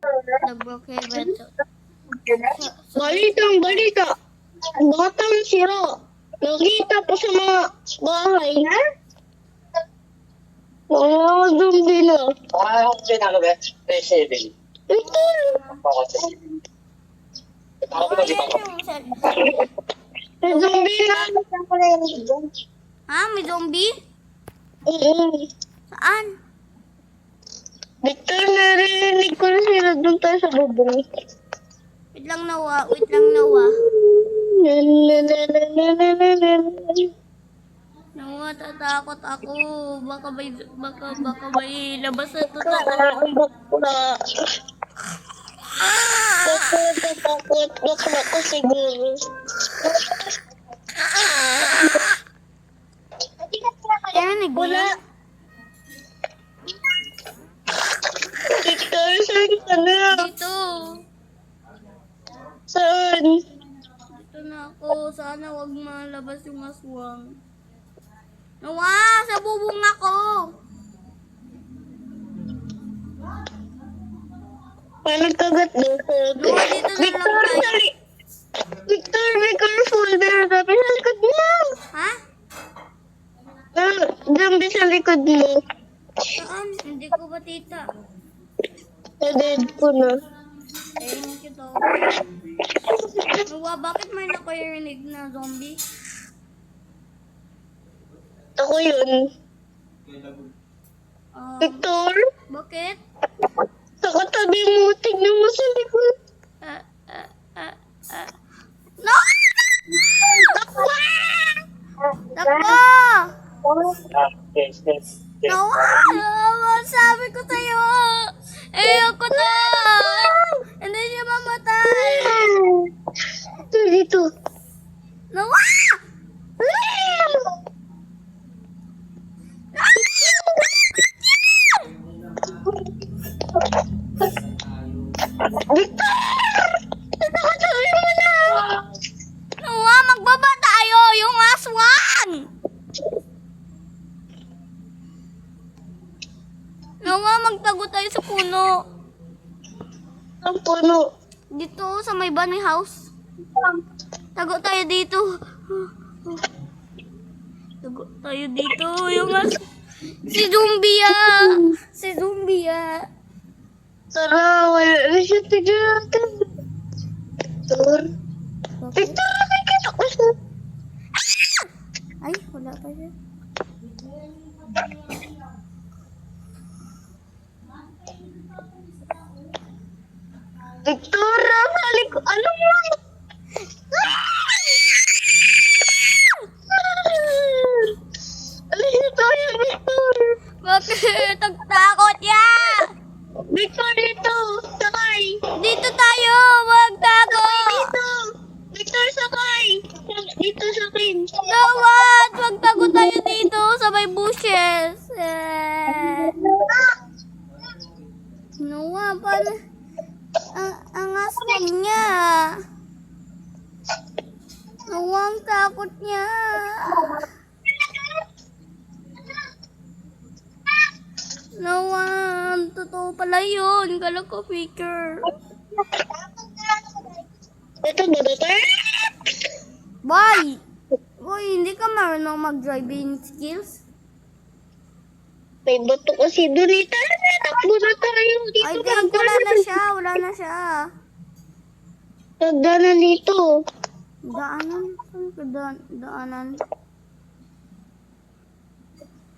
Nag-broke beto. Balitang balita. Batang sira. Nakita po sa mga bahay. Mga zombie na. Ito. May zombie na. Ha? May zombie? Oo. Saan? Victor, narinig ko na sila doon tayo sa bubong. Wait lang, Nawa. Wait lang, Nawa. Nawa, tatakot ako. Baka may labas na totoo. Takot ako siguro. Narinig mo Wala. yun? Victor, saan ka na? Dito. Saan? Dito na ako. Sana wag malabas yung aswang. Nawa, sa bubong ako. Paano kagat doon? Nawa, dito na lang tayo. Victor, may colorful na. Sabi sa likod mo. Ha? Zombie sa likod mo. Saan? Hindi ko ba tita? Dead ko na. Ayun kita. Nawa, bakit may nakarinig na zombie? Ako yun. Ah, Victor, bakit? sa katabi mo, tignan mo sa likod. No! Takbo! Nawa! Sabi ko sa'yo! Ayoko na! Hindi siya mamatay! Ito, dito. Nawa! Victor! Sa katabi mo na. Nawa! Magbaba tayo! Yung aswan! Nawa! Magtago tayo sa puno! Ang puno. Dito sa may bunny house. Tago tayo dito. Tago tayo dito. Yung si Zumbia. Si Zumbia. Tara, wala na siya. Tignan natin. Victor. Victor, nakikita ko siya. Ay, wala pa siya. Victor, halik ko. Ano mo? Alis na tayo, Victor. Bakit? Ang takot ya! Victor, dito. Sakay. Dito tayo! Wag takot! Dito. Victor, sakay. Dito sa akin. Nawat! Wag tago tayo dito sa may bushes. Nawa, paano? Ang aswang niya. Nawa, ang takot niya. Nawa, totoo pala yun. Kala ko figure. Ito ba, Victor? Boy! Boy, hindi ka marunong mag-driving skills? May bato kasi doon. Tara na, takbo na tayo. Dito Ay, ka. wala na siya. Wala na siya. Nagdanan dito. Daanan? Saan ka daanan?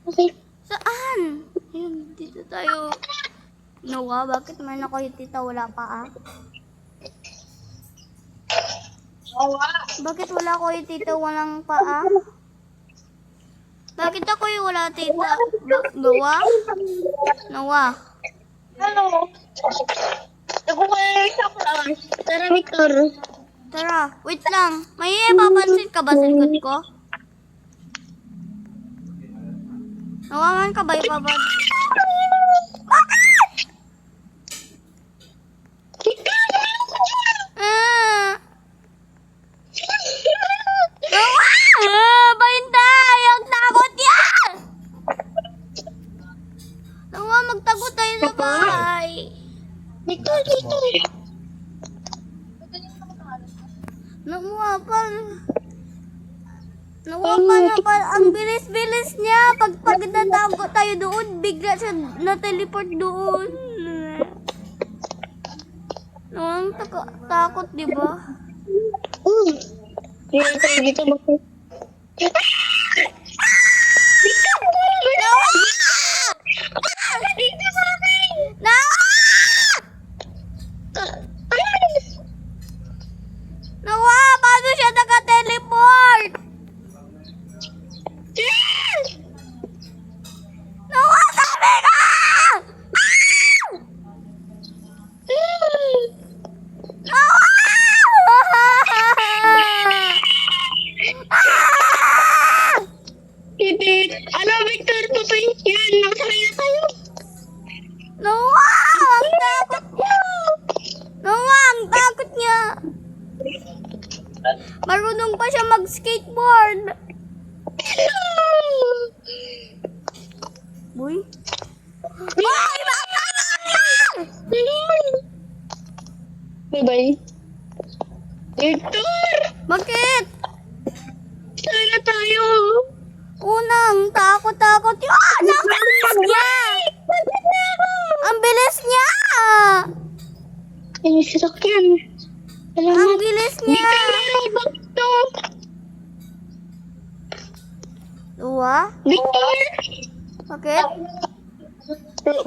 Okay. Saan? Ayun, dito tayo. Nawa, bakit may nakahitita wala pa ah? Bakit wala ko tita walang paa? Bakit ako yung wala tita? Nawa? Nawa? Ano? Nagkukulay sa class. Tara, Victor. Tara, wait lang. May papansin ka ba sa likod ko? Nawaman ka ba yung papansin? Ah! Nawa! Ah! Paintay! Ang takot yan! Nawa, magtago tayo sa bahay. Victor, dito. Nakuha pa. Nakuha pa na pa. Ang bilis-bilis niya. Pag natago tayo doon, bigla siya na-teleport doon. Ang takot, di ba? Dito tayo dito. Dito sa akin! Na! Nawa! Paano siya naka-teleport? Nawa! Sabi ka! Hindi. Ano, Victor? Patay. Yan, nakasakay na tayo. Nawa! Ang takot niya! Nawa! Ang takot niya! Marunong pa siya mag-skateboard! Boy? Boy! Baka Bye-bye. Victor! Bakit? Saan na tayo? Unang takot-takot yun! Ang bilis niya! Ang bilis niya! Ay, sasakyan. Ang Salamat. bilis niya! Victor, to. Dua? Victor! Bakit?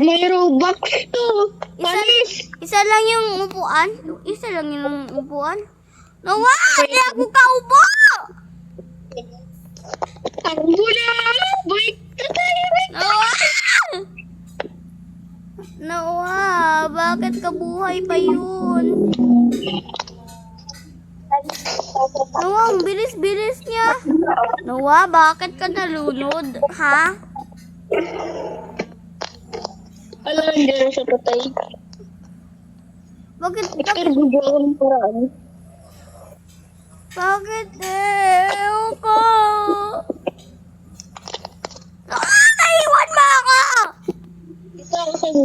May Robux to. Panis. Isa lang yung upuan? Isa lang yung upuan? Nawa! Hindi ako kaupo! Takbo na. Boy, tayo, Victor. Nawa! Nawa! Bakit kabuhay pa yun? Nawa, ang bilis-bilis niya. Nawa, bakit ka nalunod? Ha? Alam, hindi na siya patay. Bakit? Victor, bigyan ako ng paraan. Bakit eh? Ewan ko. Naiwan mo ako! Ito ako sa'yo.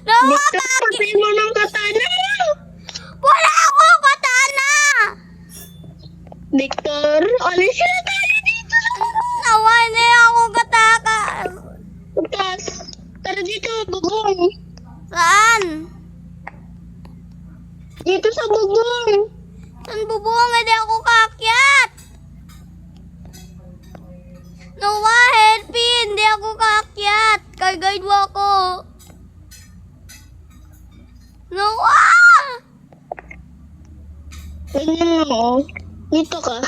Nawa, Victor, bakit? patay mo ng katana. Wala ako katana! Victor, alis na tayo dito. Nawa, hindi ako kataka. Tapos, tara dito, bubong. Saan? Dito sa bubong. Saan bubong? Hindi ako kaakyat. Nawa, help me. Hindi ako kaakyat. Kay-guide mo ako. Nawa! Ganyan mo. Dito ka.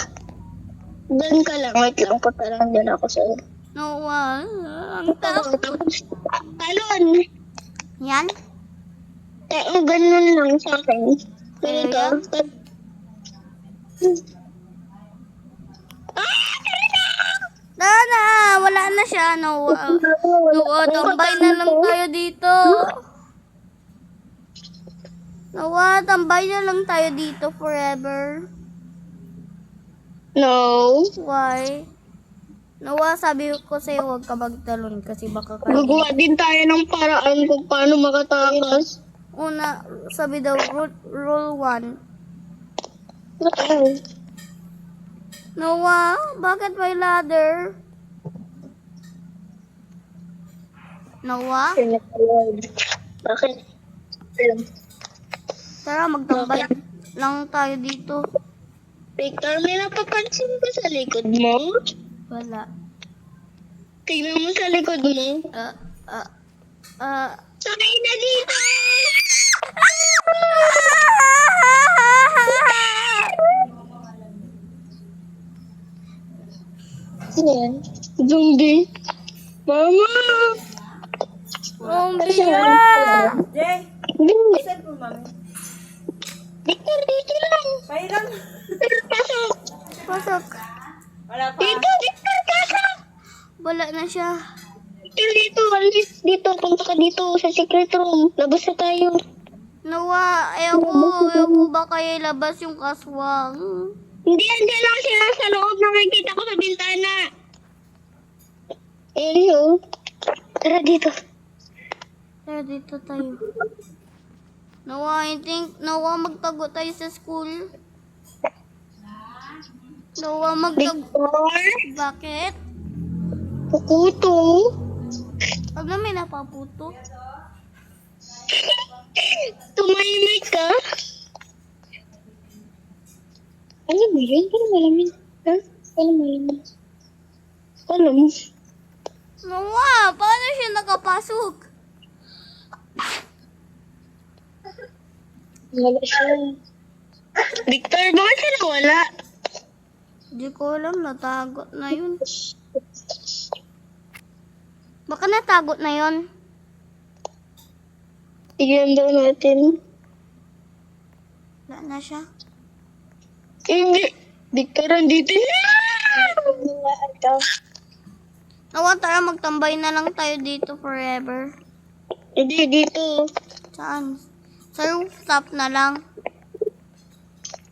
Diyan ka lang. Wait lang. Punta lang dyan ako sa'yo. Nawa, ang takot. Tapos, talon. Yan? Ganun lang sa akin. Ganito. Tara na, wala na siya. Nawa. Nawa, tambay na lang tayo dito. Nawa, tambay na lang tayo dito forever. No. Why? Nawa, sabi ko sa'yo, huwag ka magtalon kasi baka kayo. Gagawa din tayo ng paraan kung paano makatakas. Una, sabi daw, rule 1. Nawa, bakit may ladder? Nawa, Bakit? tara, magtambay lang tayo dito. Victor, may napapansin ka sa likod mo? Wala. Tingnan mo sa likod mo. Sakay na dito! Sino yan? Zombie. Mama! Zombie na! Jay, Hindi. saan po, mami? Victor, dito lang. Pahiram. Pasok. Pasok. Wala pa. Dito, Victor, pasok. Wala na siya. Victor, dito. Alis dito. Punta ka dito sa secret room. Labas na tayo. Nawa, ayoko ba kayo labas yung kaswang? Hindi, andyan lang sila sa loob. Nakikita ko sa bintana. Ayun. Tara dito. Tara, dito tayo. Noah, I think, Noah, magtago tayo sa school. Noah, magtago. Victor? Bakit? Pukuto? Pag na may napaputo. Tumaymay ka? Ano ba yun? Paano malamin? Ha? Paano malamin? Paano mo? Noah, paano siya nakapasok? Wala siya. Victor, bakit siya nawala? Di ko alam, natago na yun. Baka natago na yun. Tignan daw natin. Wala na siya. Hindi. Victor, andito siya! Noah, tara, magtambay na lang tayo dito forever. Hindi, dito. Saan? Sa rooftop na lang.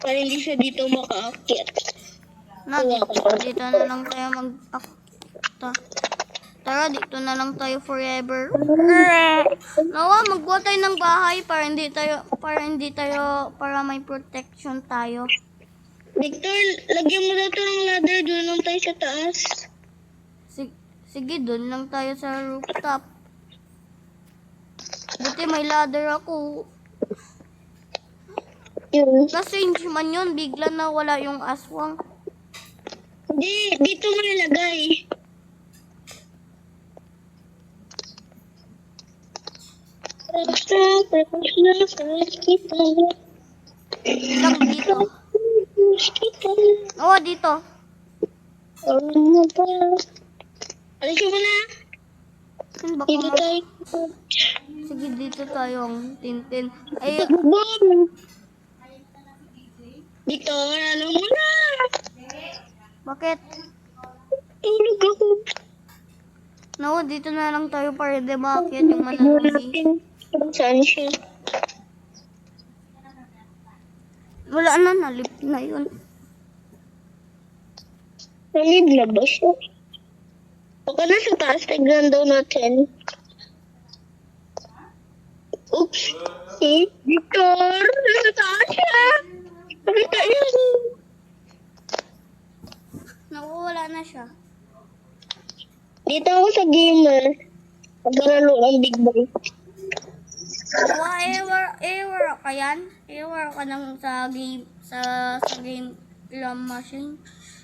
Para hindi siya dito makaakyat. Na, dito na lang tayo magpakita. Tara, dito na lang tayo forever. Noah, magbuhat tayo ng bahay para may protection tayo. Victor, lagyan mo na ito ng ladder. Doon lang tayo sa taas. Sige, doon lang tayo sa rooftop. Buti may ladder ako. Yun. Na-change man yun, bigla na wala yung aswang. Hindi, dito mo nilagay. Lang dito. Oo, dito. Alis mo na. Saan ba Dito kung- tayo. Sige, dito tayo ang tintin. Ay, Bum! Victor, ano mo na? bakit? Tulog ako. No, dito na lang tayo para di bakit yung manatili. Saan siya? Wala na, nalip na yun. Nalid na ba siya? Baka nasa taas, tignan daw natin. Oops. Si Victor, nasa taas siya. Nakita niyo. Nawawala na siya. Dito ako sa gamer. Pagkalalo ng Big Boy. Nawa, ewer ka yan? Ewer ka nang sa game lam machine.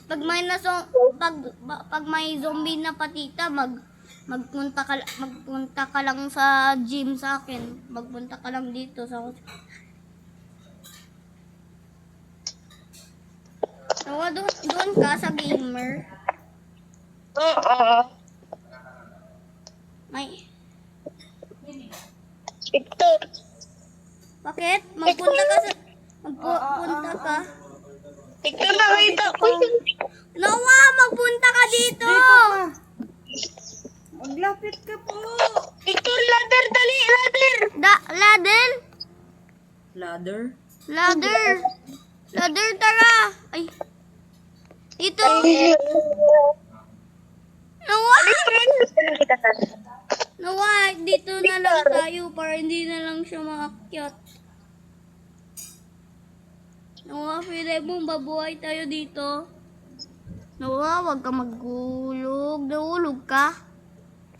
Pag may pag may zombie na patita, magpunta ka lang sa gym sa akin. Magpunta ka lang dito sa Nawa, doon ka sa gamer. Oo. May Victor. bakit? Magpunta ka. Victor, nakita ko yun. Nawa, magpunta ka dito. Maglapit ka po. Victor, ladder, dali, ladder. Ladder. Ladder? Ladder, tara. Ay. Dito. Nawa. Nawa, dito na lang tayo para hindi na lang siya maakyat. Nawa, pwede mong babuhay tayo dito. Nawa, wag ka maghulog. Nahulog ka?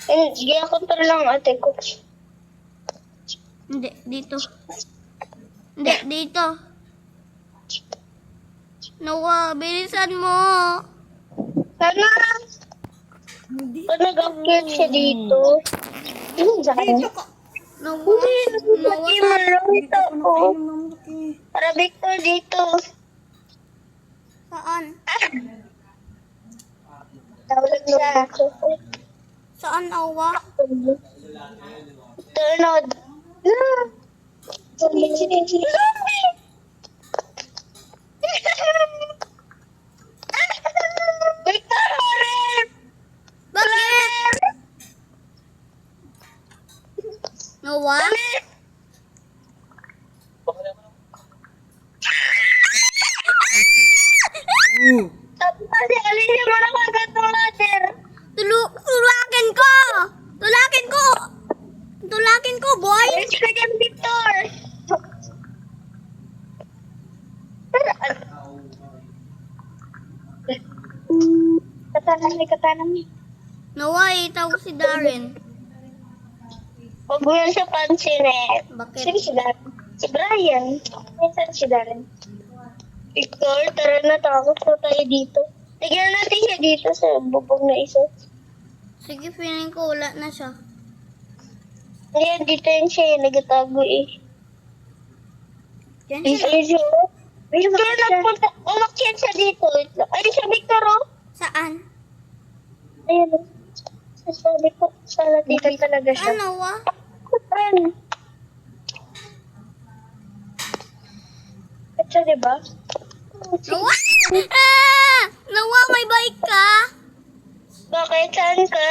Sige, ako pero lang ate ko. Hindi, dito. Hindi, dito. Nawa, bilisan mo. Sana. Pag nag-upgrade siya dito. Ano saan? Nawa, Nawa, Gamer, ito ako. Para Victor dito. saan? Tawag siya. Saan, Nawa? Turnod. Zombie. Victor, hurry! Bakit? Nawa? Sabi kasi, alin niya mo nakagat ng ladder. Tulakin ko! Tulakin ko! Tulakin ko! boy? Alis ka dyan, Victor! Pero, may katana. Noah, itawag si Darren. Huwag mo yan sa pansin eh. Bakit? Sino si Darren? Si Brian. Minsan si Darren. Victor, tara na, takot na tayo dito. Tignan natin siya dito sa bubong na isa. Sige, feeling ko wala na siya. Ngayon, dito yun siya yung nagatago eh. Yan Dito siya. yun siya. Victor, nagpunta. Umakyat siya dito. Ay, siya, Victor, oh. Saan? Ayan, oh. Sasabi ko, sana dito talaga siya. Saan, Noah? Ayan. At siya, diba? Noah! Ah! Noah, may bike ka? Bakit? Saan ka?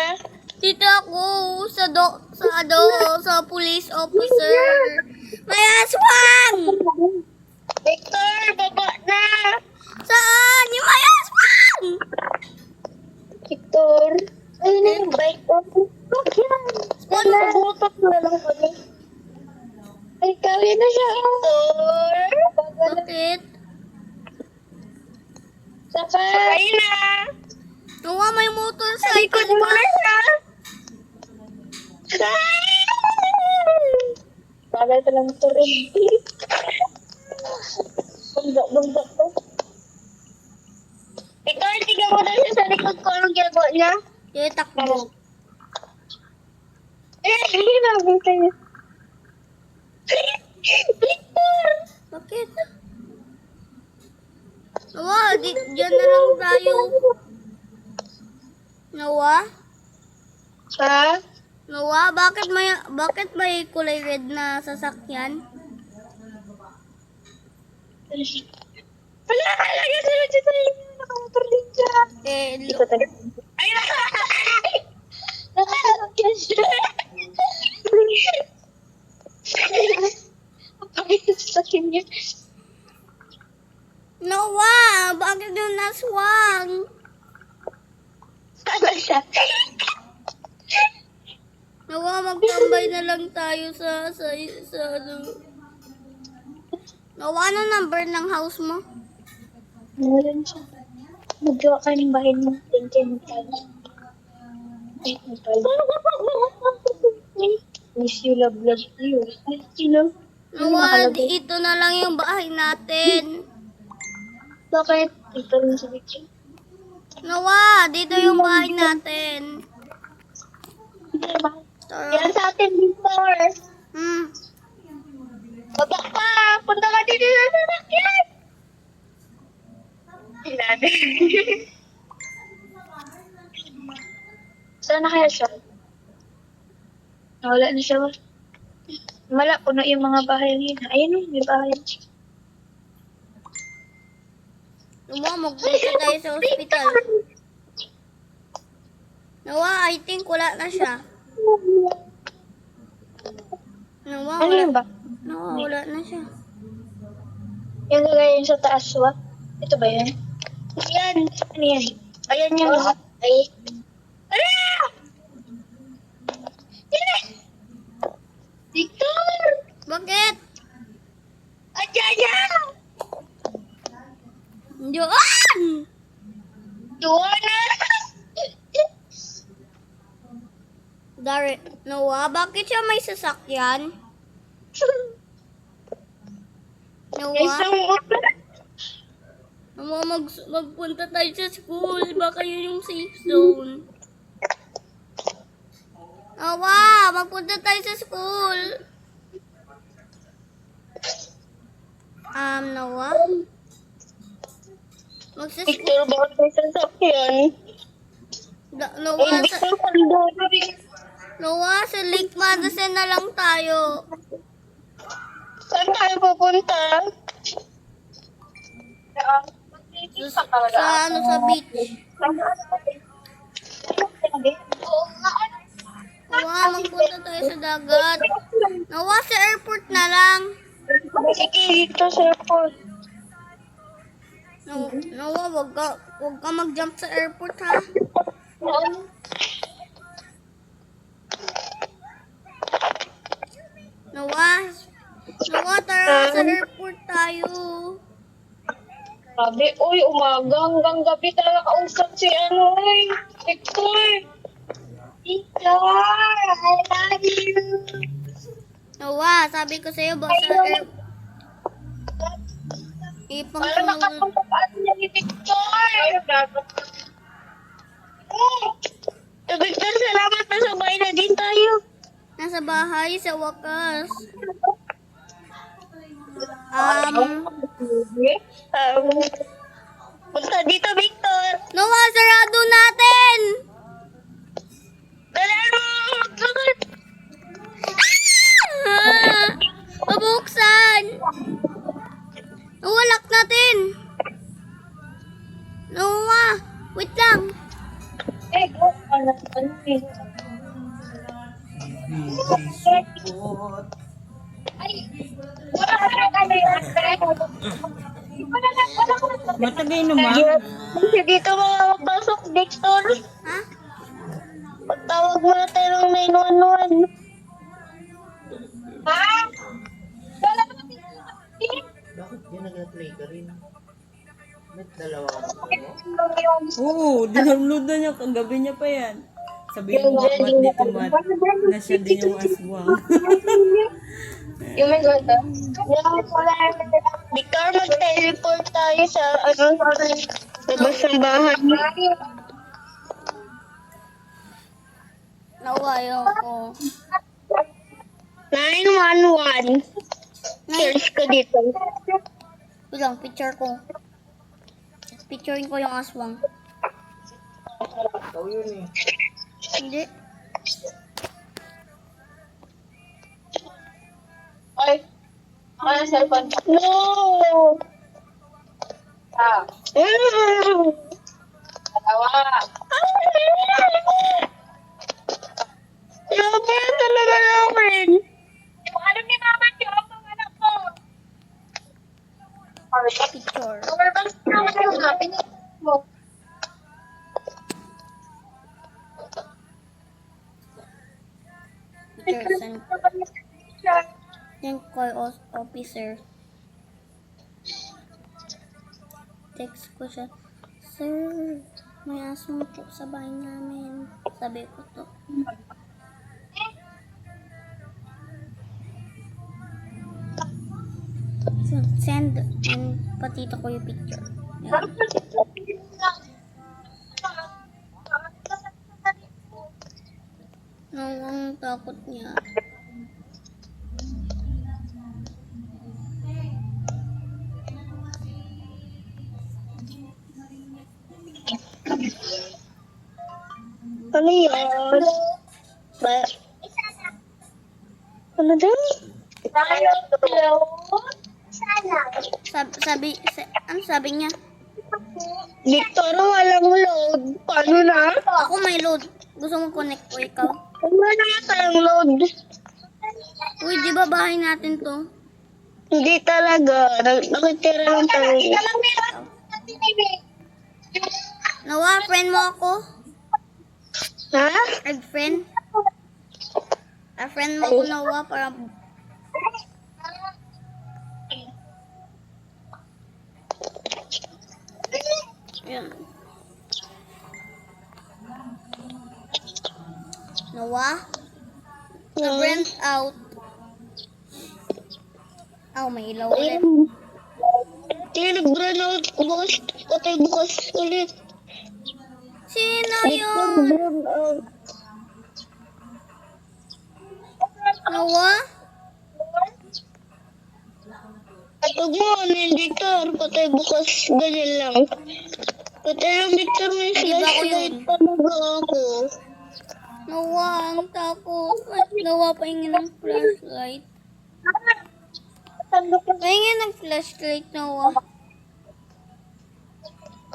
Dito ako sa police officer. May aswang! Victor, baba na! Saan? Yung may aswang! Victor, ayun na yung bike ko. Bakyan? Nagutot na lang kami. Ay, kawin na siya. Victor! Bakit? Sakay na! Noah, may Sa motorcycle likod mo ka. na siya! Bagay pa lang ito rin. Bungga to. Victor, tignan mo na siya sa likod ko. Anong ginagawa niya? Takbo. Hinabing kayo. Victor! Bakit? Noah, dyan na lang tayo. Noah? Ha? Noah, bakit may kulay red na sasakyan? Wala ka lang yung sunod siya tayo. Nakamotor din siya. Ito talaga. Ay, nakakalagyan siya. Bakit sa akin niya? Noah, bakit yung naswang? Sana siya. Noah, magtambay na lang tayo sa ano. Noah, ano number ng house mo? Nawalan siya. Magawa ka ng bahay mo. Thank you, Magtali. Ay, Magtali. Miss you, love you. Miss you, love. Noah, ito na lang yung bahay natin. Bakit? Ito rin sa picture. Noah, dito yung bahay natin. Tara. Yan sa atin, Victor. Baba ka! Punta ka dito sa sasakyan! Hilado. Saan na kaya siya? Nawala na siya. Wala, puno yung mga bahay niya. Ayun o, may bahay. Noah, magpunta tayo sa hospital. Noah, I think wala na siya. Noah, Ano yun ba? Noah, wala na siya. Yung gagayin sa taas, wa? Ito ba yan? Yan. Ano yan? Ayan yung lahat. Ay. Ala! Yan! Victor! Bakit? Ajaya! Diyan! Duwana! Noah, bakit siya may sasakyan? May Noah, isang motor. Noah, magpunta tayo sa school. Baka yun yung safe zone. Noah, magpunta tayo sa school. Noah? Magsa-school. Victor, bakit may sasakyan? Noah, Victor, pandoro. Noah, sa Lake Madison na lang tayo. Saan tayo pupunta? Sa beach. Noah, magpunta tayo sa dagat. Noah, sa airport na lang. Sige, dito sa airport. Noah, wag ka mag-jump sa airport, ha? airport tayo. Sabi, uy, umaga hanggang gabi talaga kausap si ano, Victor. Victor, I love you. Noah, sabi ko sa'yo, basta ipang Parang nakatungkapaan niya ni Victor. Victor, salamat na sabay na din tayo. nasa bahay sa wakas. Punta dito, Victor. Noah, sarado natin! Dala mo! Ah! Pabuksan! Noah, lock natin! Noah, wait lang. Go. Ano eh? Matagay naman. Kasi dito makakapasok, Victor. Ha? Pagtawag mo na tayo ng 911. Ha? Wala ka Bakit yan nag-play ka rin? Ba't dalawa ka? Oo, dinownload na niya. Kagabi niya pa yan. Sabihin mo, mat dito, mat. Na siya din yung aswang. Yung may ganda. Victor, mag-teleport tayo sa labas ng bahay. Noah, ayoko. 911. Search ko dito. Bilang, picture ko. Picturein ko yung aswang. Ikaw yun eh. Hindi. Ay. Ano cellphone? No! Ah. Dalawa. Grabe talaga namin. Yung alam ni Mama, yung anak ko. Picture. Overbanks naman yung happy mo. Picture, send. Yan ko, officer. Text ko siya. Sir, may aswang po sa bahay namin. Sabi ko to. Send. And patito ko yung picture. Yan. Ang takot niya. Ano yun? Ba? Ano daw? Hello? Ano sabi niya? Victor, walang load. Paano na? Ako may load. Gusto mo connect ko ikaw? Wala na tayong load. Uy, di ba bahay natin to? Hindi talaga. Nakitira lang tayo. Noah, friend mo ako? Ha? Friend? Friend mo ako, Noah, para... Yan. Noah? Nag-rent out. Oh, may ilaw ulit. Hindi, nag-run out. Bukas ulit. Sino yun? Nag-run out. Noah? Huwag mo, Victor. Patay bukas. Ganyan lang. Patay lang, Victor. May Di ba ako flashlight yun? talaga ako. Noah, ang takot. Noah, pahingin ng flashlight. Pahingin ng flashlight, Noah.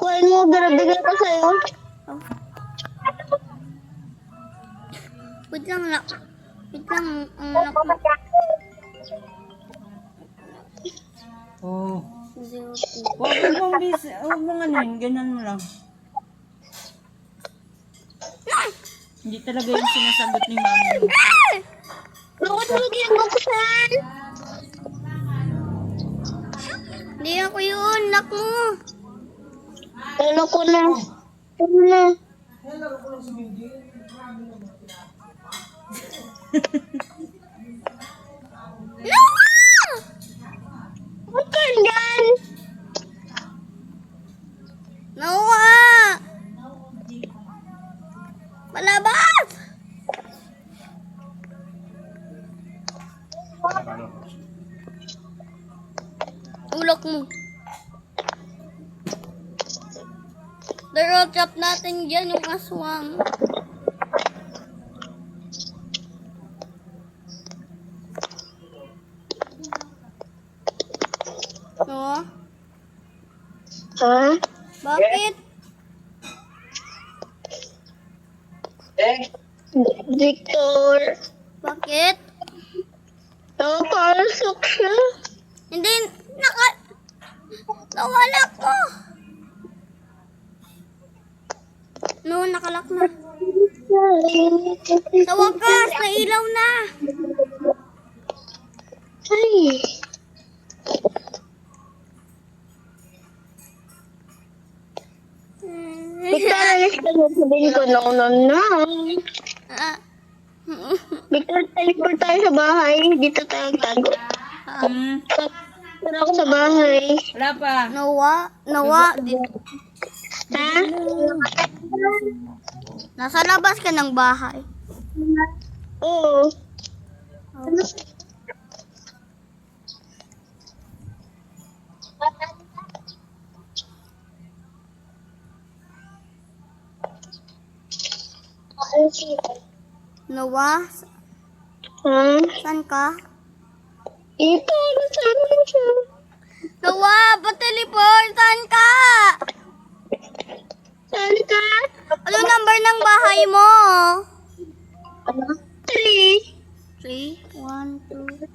Kuhain mo, binabigay ko sa'yo. Oh. Wait lang, wait lang, Oh. 02. Huwag mong ano yun, ganun mo lang. Hindi talaga yung sinasagot ni mami mo. Bakit mo yung buksan? Hindi ako yun, nak mo. Ano ko na? Ano na? Noah! Huwag ka dyan! Noah! Palabas! Ulok mo. Darotap natin dyan yung aswang. Noah? Ha? Bakit? Victor. Bakit? Nakapasok siya. Hindi, nawala ko. No, nakalak na. Sa wakas, nailaw na. Ay. Victor, alis ka na. Sabihin ko, no. Ah, Victor, teleport tayo sa bahay. Dito tayo tago. Pero ako sa bahay. Wala pa. Noah, dito. Ha? Nasa labas ka ng bahay. Oo. Noah, Ha? saan ka? Ito, nasaan mo siya? Noah, pa-teleport, saan ka? Saan ka? Ano number ng bahay mo? 3. 3, 1, 2.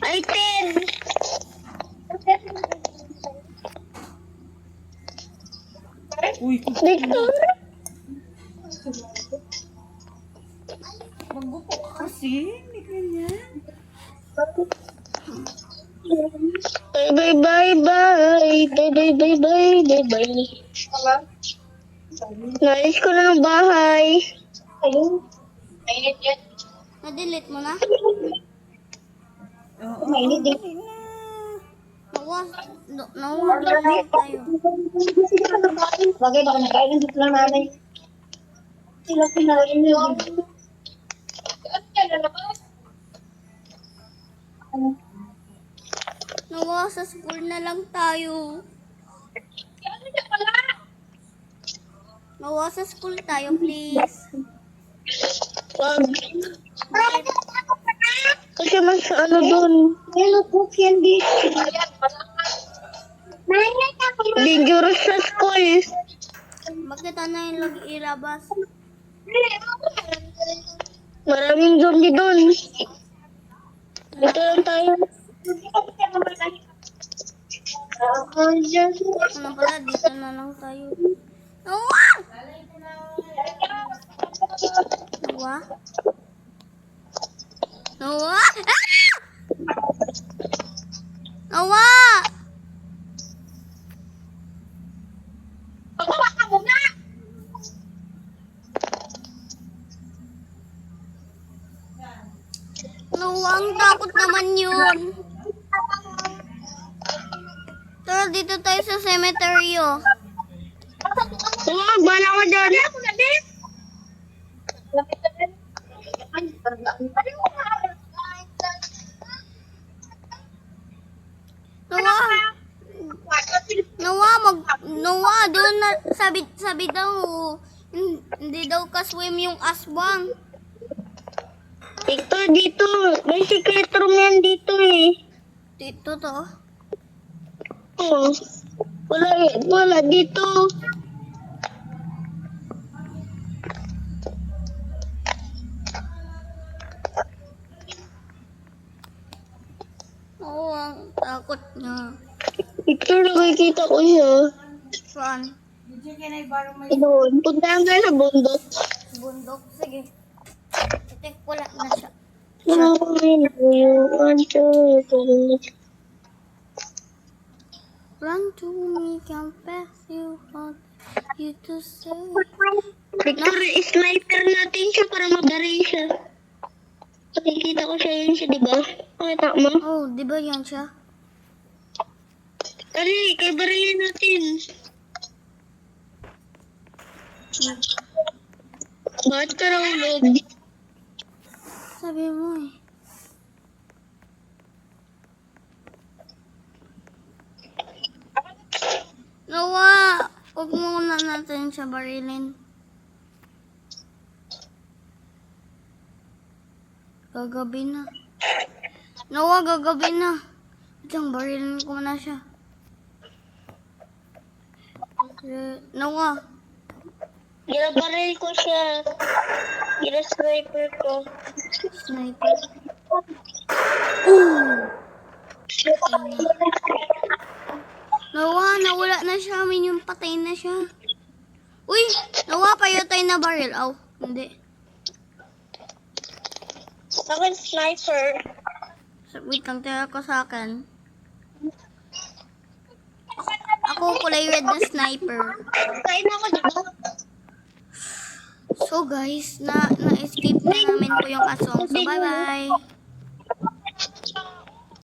Ay, 10. Uy, Victor? magbuko ka kasi. Hindi ganyan. Bye, bye, bye, bye. Bye, bye, bye, bye, bye, bye. Naalis ko na ng bahay. Na-delete mo na? Oo. Noah, delete tayo. Bagay baka nakain dito lang nanay. Sila pinarin niyo. Noah, sa school na lang tayo. Noah, sa school tayo, please. Wag. Kasi mas ano dun. Hello, book yan dito. Dangerous sa school. Bakit ano yung lagi ilabas? Maraming zombie dun. Dito lang tayo. Ano pala, dito na lang tayo. Noah! Noah? Noah? Ah! Noah! Noah, ang takot naman yun. Tara, dito tayo sa cemetery, oh. Wag, bala ka dyan. Noah, doon na, sabi daw, hindi daw kaswim yung aswang. Victor, dito. May secret room yan dito eh. Dito to. Oh. Wala dito. Oo, ang takot niya. Victor, nakikita ko siya. Saan? Doon. Puntahan tayo sa bundok. Bundok? Sige. Ito, wala na siya. One, two, three. Run to me, confess you want you to say. Victor, sniper natin siya para mabaray siya. Nakikita ko siya yun siya, di ba? Pakita mo. Oh, di ba yan siya? Ari, kay barayin natin. Bakit ka raw ulog? Sabi mo eh. Noah, huwag muna natin siya barilin. Gagabi na. Noah, gagabi na. Diyan, barilin ko na siya. Noah, Ginabaril ko siya. Gina-sniper ko. sniper. Noah, nawala na siya. Minion, patay na siya. Uy, Noah, payotay na baril. Aw, hindi. Akin sniper. Wait lang, tira ko sa akin. Ako, kulay red na sniper. Kain ako, di ba? So guys, na-escape na namin po yung aswang. So bye-bye.